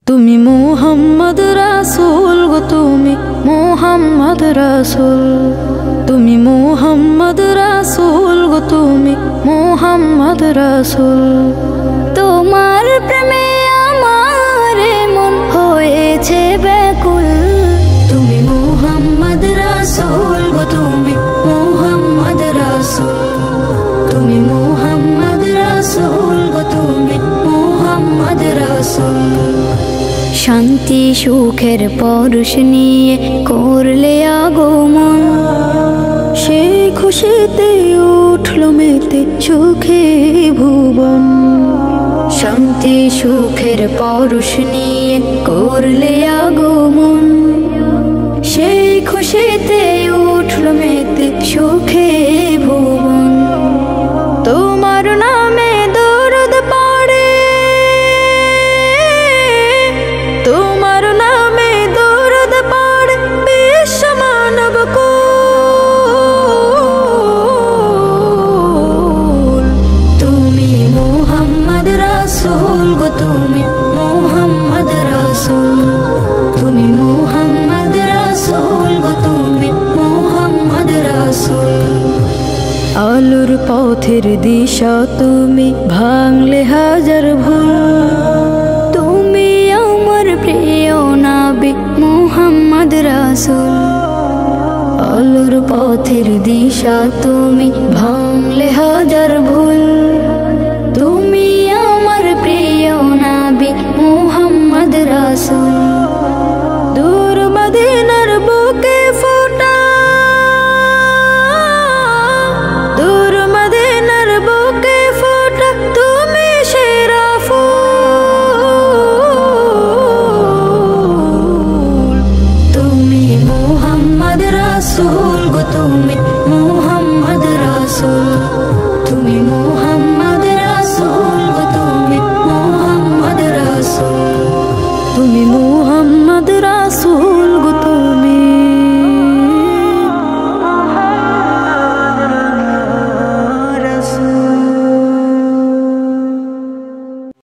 তুমি মুহাম্মদ রাসূল গো, তুমি মুহাম্মদ রাসূল, তুমি মুহাম্মদ রাসূল গো, তুমি মুহাম্মদ রাসূল। তোমার প্রেমে আমার মন হয়েছে ব্যাকুল। তুমি মুহাম্মদ রাসূল গো, তুমি মুহাম্মদ রাসূল, তুমি মুহাম্মদ রাসূল গো, তুমি মুহাম্মদ রাসূল। শান্তি সুখের পরশ নিয়ে করলে আগমন, সেই খুশিতে উঠল মেতে সুখে ভুবন। শান্তি সুখের পরশ নিয়ে করলে আগমন, সেই খুশিতে উঠল মেতে সুখে ভুবন। তোমার নামে দরুদ পড়ে, তোমার নামে দরুদ পড়ে বিশ্ব মানব কুল। তুমি মুহাম্মদ রাসূল গো, তুমি মুহাম্মদ রাসূল, তুমি মুহাম্মদ রাসূল গো, তুমি মুহাম্মদ রাসূল। আলোর পথের দিশা তুমি, ভাঙলে হাজার ভুল। তুমি আমার প্রিয় নবী মুহাম্মদ রাসূল। আলোর পথের দিশা তুমি, ভাঙলে হাজার ভুল। তুমি আমার প্রিয় নবী মুহাম্মদ রাসূল। দূর মদিনার বুকে ফোটা, দূর মদিনার বুকে ফোটা তুমি সেরা ফুল। তুমি মুহাম্মদ রাসূল গো, তুমি মুহাম্মদ রাসূল, তুমি মুহাম্মদ রাসূল গো, তুমি মুহাম্মদ রাসূল, তুমি মুহাম্মদ রাসূল